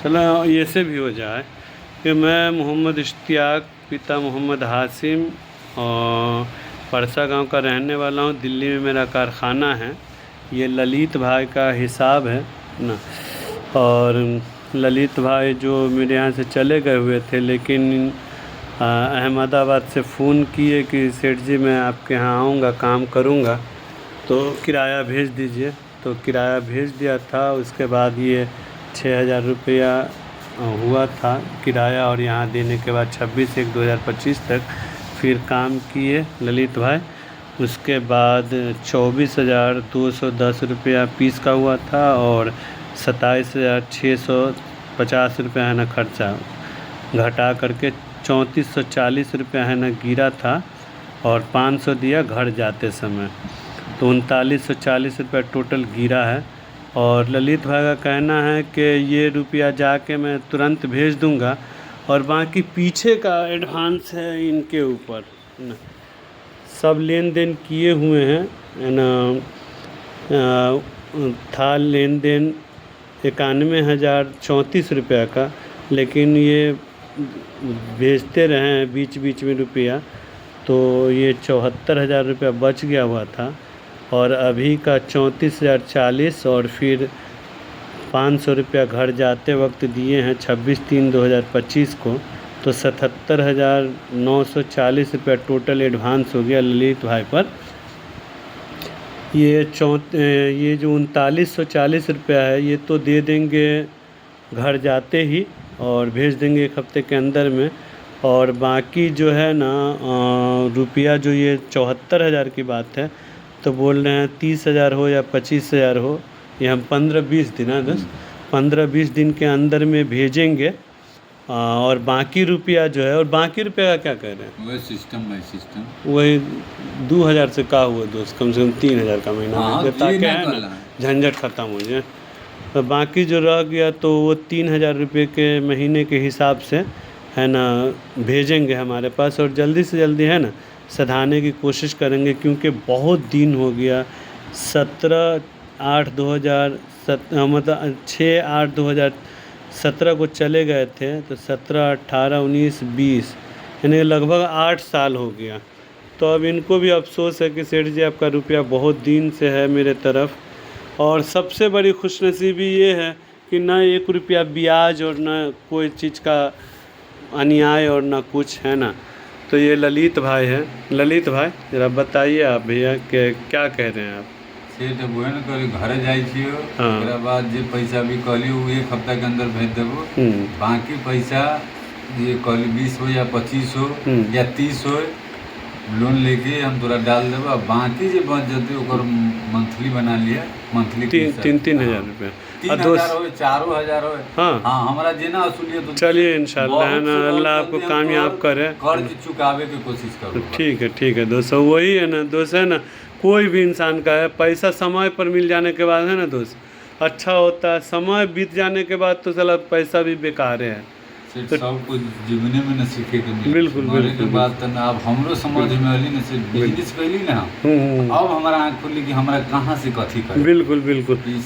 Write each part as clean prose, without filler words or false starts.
चलो ये से भी हो जाए कि मैं मोहम्मद इश्तियाक पिता मोहम्मद हासिम और परसा गांव का रहने वाला हूं। दिल्ली में मेरा कारखाना है। ये ललित भाई का हिसाब है ना। और ललित भाई जो मेरे यहाँ से चले गए हुए थे, लेकिन अहमदाबाद से फ़ोन किए कि सेठ जी मैं आपके यहाँ आऊँगा, काम करूँगा, तो किराया भेज दीजिए। तो किराया भेज दिया था। उसके बाद ये 6,000 रुपया हुआ था किराया, और यहाँ देने के बाद 26/1/2025 तक फिर काम किए ललित भाई। उसके बाद 24,210 रुपया पीस का हुआ था, और 27,650 रुपया है ना खर्चा, घटा करके 3,440 रुपया है ना गिरा था, और 500 दिया घर जाते समय, तो 3,940 रुपया टोटल गिरा है। और ललित भाई का कहना है कि ये रुपया जाके मैं तुरंत भेज दूंगा, और बाकी पीछे का एडवांस है इनके ऊपर ना। सब लेन देन किए हुए हैं ना। था लेन देन 91,034 रुपया का, लेकिन ये भेजते रहे हैं बीच बीच में रुपया, तो ये 74,000 रुपया बच गया हुआ था। और अभी का 34,040, और फिर 500 रुपया घर जाते वक्त दिए हैं 26/3/2025 को, तो 77,940 रुपया टोटल एडवांस हो गया ललित भाई पर। ये जो 3940 रुपया है ये तो दे देंगे घर जाते ही, और भेज देंगे 1 हफ्ते के अंदर में। और बाकी जो है ना रुपया, जो ये 74,000 की बात है, तो बोल रहे हैं 30,000 हो या 25,000 हो, ये हम 15-20 दिन 15-20 दिन के अंदर में भेजेंगे। और बाकी रुपया जो है, और बाकी रुपया का क्या कह रहे हैं, वही 2,000 से का हुआ दोस्त, कम से कम 3,000 का महीना में, ताकि है ना झंझट ख़त्म हो जाए। तो बाकी जो रह गया तो वो 3,000 रुपये के महीने के हिसाब से है ना भेजेंगे हमारे पास, और जल्दी से जल्दी है ना सधाने की कोशिश करेंगे, क्योंकि बहुत दिन हो गया। 17/8/2017 मतलब 6/8/2017 को चले गए थे, तो 17, 18, 19, 20 यानी लगभग 8 साल हो गया। तो अब इनको भी अफसोस है कि सेठ जी आपका रुपया बहुत दिन से है मेरे तरफ, और सबसे बड़ी खुशनसीबी ये है कि ना 1 रुपया ब्याज और ना कोई चीज़ का अन्याय और ना कुछ है ना। तो ये ललित भाई है। ललित भाई जरा बताइए आप भैया कि क्या कह रहे हैं आप। से तो बोहे न करी घरे जाई छियो, ओकरा बाद जे पैसा भी कहली वो 1 हफ्ता के अंदर भेज देबो। बाकी पैसा जे कहली 20 हो या 25 हो या 30 हो, लोन लेके हम तोरा डाल देबो। बाकी जे बच जते ओकर मंथली बना लिया, मंथली 3,000 रुपये, 3,000 हो 4,000 हो। हाँ हमारा जेना असुलियत। चलिए इंशाल्लाह है ना, अल्लाह आपको कामयाब करे, कर्ज चुकावे की कोशिश करो। ठीक है दोस्त, वही है ना दोस्त, है ना कोई भी इंसान का है पैसा समय पर मिल जाने के बाद है ना दोस्त अच्छा होता है, समय बीत जाने के बाद तो साला पैसा भी बेकार है। तो सब कुछ जीवने में न सीखे के मिले। बिल्कुल के बाद तो ना अब हमरो समझ में आली न से बिजनेस कैली ना, अब हमारा आँख खुली कि हमारा कहाँ से कथी करे। बिल्कुल।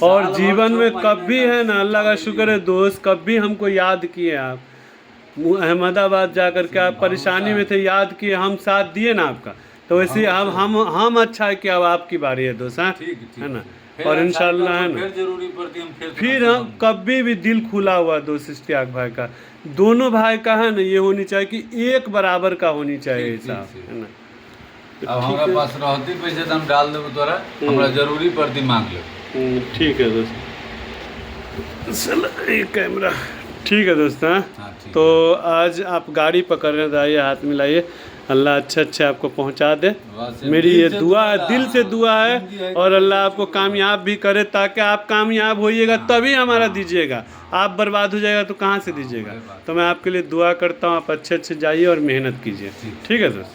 और जीवन में कभी है ना, अल्लाह का शुक्र है दोस्त, कभी हमको याद किए आप अहमदाबाद जाकर के, आप परेशानी में थे, याद किए, हम साथ दिए ना आपका। तो वैसे हम अच्छा है कि अब आपकी बारी है दोस्त, है ना। और इंशाल्लाह है ना फिर हम कभी भी दिल खुला हुआ दोस्त इश्तियाक भाई का, दोनों भाई का है ना ये होनी चाहिए कि एक बराबर का होनी चाहिए हिसाब, है ना। अब हमारा पास रहती पैसे तो हम डाल देबो तोरा, हमरा जरूरी पड़ती मांग ले। ठीक है दोस्त, ये कैमरा ठीक है दोस्त। तो आज आप गाड़ी पकड़ रहे हैं, हाथ मिलाइए, अल्लाह अच्छे आपको पहुंचा दे। मेरी ये दुआ है, दिल से दुआ है, और अल्लाह आपको कामयाब भी करे, ताकि आप कामयाब होइएगा तभी हमारा दीजिएगा। आप बर्बाद हो जाएगा तो कहाँ से दीजिएगा। तो मैं आपके लिए दुआ करता हूँ, आप अच्छे जाइए और मेहनत कीजिए। ठीक है दोस्त।